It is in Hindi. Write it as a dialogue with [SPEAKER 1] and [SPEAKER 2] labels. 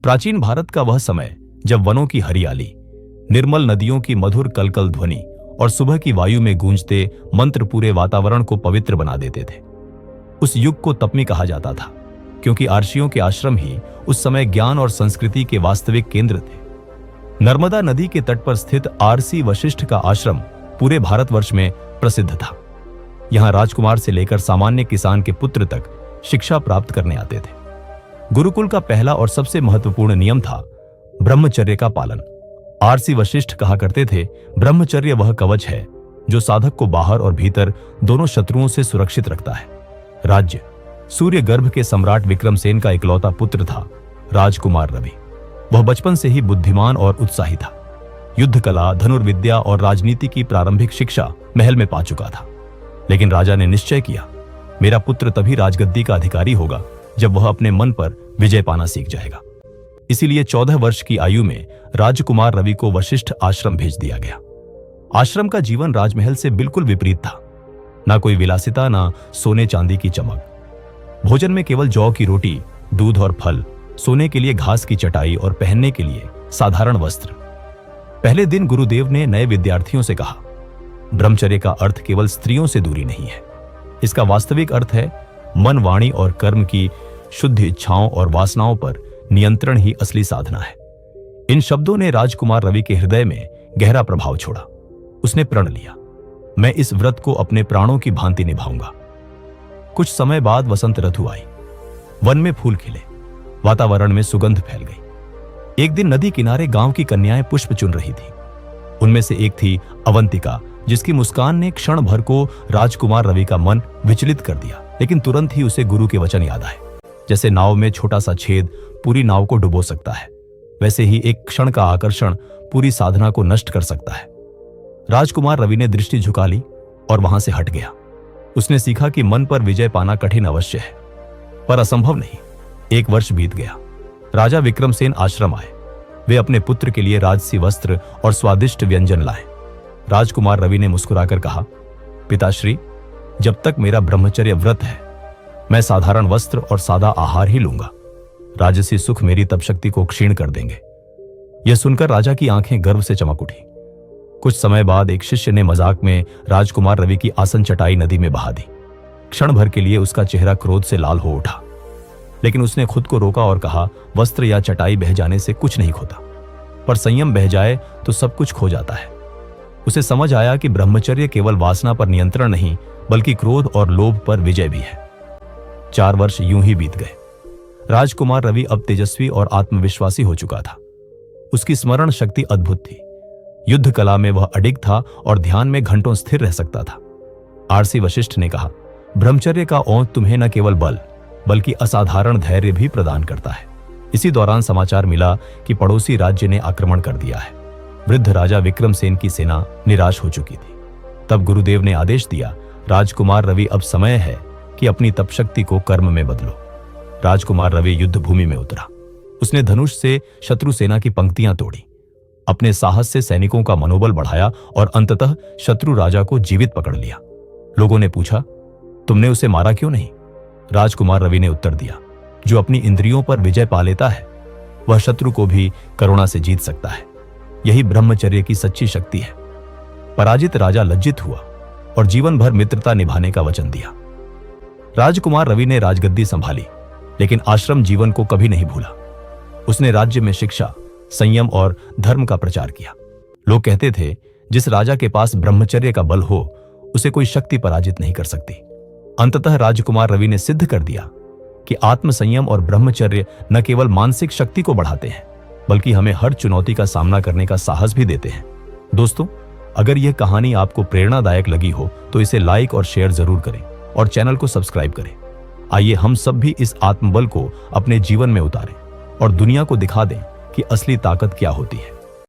[SPEAKER 1] प्राचीन भारत का वह समय जब वनों की हरियाली, निर्मल नदियों की मधुर कलकल ध्वनि और सुबह की वायु में गूंजते मंत्र पूरे वातावरण को पवित्र बना देते थे। उस युग को तपमी कहा जाता था, क्योंकि आर्षियों के आश्रम ही उस समय ज्ञान और संस्कृति के वास्तविक केंद्र थे। नर्मदा नदी के तट पर स्थित आरसी वशिष्ठ का आश्रम पूरे भारतवर्ष में प्रसिद्ध था। यहां राजकुमार से लेकर सामान्य किसान के पुत्र तक शिक्षा प्राप्त करने आते थे। गुरुकुल का पहला और सबसे महत्वपूर्ण नियम था ब्रह्मचर्य का पालन। आरसी वशिष्ठ कहा करते थे, ब्रह्मचर्य वह कवच है जो साधक को बाहर और भीतर दोनों शत्रुओं से सुरक्षित रखता है। राज्य सूर्य गर्भ के सम्राट विक्रमसेन का इकलौता पुत्र था राजकुमार रवि। वह बचपन से ही बुद्धिमान और उत्साही था। युद्ध कला, धनुर्विद्या और राजनीति की प्रारंभिक शिक्षा महल में पा चुका था। लेकिन राजा ने निश्चय किया, मेरा पुत्र तभी राजगद्दी का अधिकारी होगा जब वह अपने मन पर विजय पाना सीख जाएगा। इसीलिए 14 वर्ष की आयु में राजकुमार रवि को वशिष्ठ आश्रम भेज दिया गया। आश्रम का जीवन राजमहल से बिल्कुल विपरीत था। ना कोई विलासिता, ना सोने चांदी की चमक। भोजन में केवल जौ की रोटी, दूध और फल, सोने के लिए घास की चटाई और पहनने के लिए साधारण वस्त्र। पहले दिन गुरुदेव ने नए विद्यार्थियों से कहा, ब्रह्मचर्य का अर्थ केवल स्त्रियों से दूरी नहीं है। इसका वास्तविक अर्थ है मन, वाणी और कर्म की शुद्ध इच्छाओं और वासनाओं पर नियंत्रण ही असली साधना है। इन शब्दों ने राजकुमार रवि के हृदय में गहरा प्रभाव छोड़ा। उसने प्रण लिया, मैं इस व्रत को अपने प्राणों की भांति निभाऊंगा। कुछ समय बाद वसंत ऋतु आई। वन में फूल खिले, वातावरण में सुगंध फैल गई। एक दिन नदी किनारे गांव की कन्याएं पुष्प चुन रही थी। उनमें से एक थी अवंतिका, जिसकी मुस्कान ने क्षण भर को राजकुमार रवि का मन विचलित कर दिया। लेकिन तुरंत ही उसे गुरु के वचन याद आए। जैसे नाव में छोटा सा छेद पूरी नाव को डुबो सकता है, वैसे ही एक क्षण का आकर्षण पूरी साधना को नष्ट कर सकता है। राजकुमार रवि ने दृष्टि झुका ली और वहां से हट गया। उसने सीखा कि मन पर विजय पाना कठिन अवश्य है, पर असंभव नहीं। 1 वर्ष बीत गया। राजा विक्रमसेन आश्रम आए। वे अपने पुत्र के लिए राजसी वस्त्र और स्वादिष्ट व्यंजन लाए। राजकुमार रवि ने मुस्कुराकर कहा, पिताश्री, जब तक मेरा ब्रह्मचर्य व्रत है, मैं साधारण वस्त्र और सादा आहार ही लूंगा। राजसी सुख मेरी तपशक्ति को क्षीण कर देंगे। यह सुनकर राजा की आंखें गर्व से चमक उठी। कुछ समय बाद एक शिष्य ने मजाक में राजकुमार रवि की आसन चटाई नदी में बहा दी। क्षण भर के लिए उसका चेहरा क्रोध से लाल हो उठा, लेकिन उसने खुद को रोका और कहा, वस्त्र या चटाई बह जाने से कुछ नहीं खोता, पर संयम बह जाए तो सब कुछ खो जाता है। उसे समझ आया कि ब्रह्मचर्य केवल वासना पर नियंत्रण नहीं, बल्कि क्रोध और लोभ पर विजय भी है। 4 वर्ष यूं ही बीत गए। राजकुमार रवि अब तेजस्वी और आत्मविश्वासी हो चुका था। उसकी स्मरण शक्ति अद्भुत थी। युद्ध कला में वह अडिग था और ध्यान में घंटों स्थिर रह सकता था। आरसी वशिष्ठ ने कहा, ब्रह्मचर्य का ओंठ तुम्हें न केवल बल बल्कि असाधारण धैर्य भी प्रदान करता है। इसी दौरान समाचार मिला कि पड़ोसी राज्य ने आक्रमण कर दिया है। वृद्ध राजा विक्रमसेन की सेना निराश हो चुकी थी। तब गुरुदेव ने आदेश दिया, राजकुमार रवि, अब समय है कि अपनी तपशक्ति को कर्म में बदलो। राजकुमार रवि युद्ध भूमि में उतरा। उसने धनुष से शत्रु सेना की पंक्तियां तोड़ी, अपने साहस से सैनिकों का मनोबल बढ़ाया और अंततः शत्रु राजा को जीवित पकड़ लिया। लोगों ने पूछा, तुमने उसे मारा क्यों नहीं? राजकुमार रवि ने उत्तर दिया, जो अपनी इंद्रियों पर विजय पा लेता है वह शत्रु को भी करुणा से जीत सकता है। यही ब्रह्मचर्य की सच्ची शक्ति है। पराजित राजा लज्जित हुआ और जीवन भर मित्रता निभाने का वचन दिया। राजकुमार रवि ने राजगद्दी संभाली, लेकिन आश्रम जीवन को कभी नहीं भूला। उसने राज्य में शिक्षा, संयम और धर्म का प्रचार किया। लोग कहते थे, जिस राजा के पास ब्रह्मचर्य का बल हो उसे कोई शक्ति पराजित नहीं कर सकती। अंततः राजकुमार रवि ने सिद्ध कर दिया कि आत्म संयम और ब्रह्मचर्य न केवल मानसिक शक्ति को बढ़ाते हैं, बल्कि हमें हर चुनौती का सामना करने का साहस भी देते हैं। दोस्तों, अगर यह कहानी आपको प्रेरणादायक लगी हो तो इसे लाइक और शेयर जरूर करें और चैनल को सब्सक्राइब करें। आइए हम सब भी इस आत्मबल को अपने जीवन में उतारें और दुनिया को दिखा दें कि असली ताकत क्या होती है।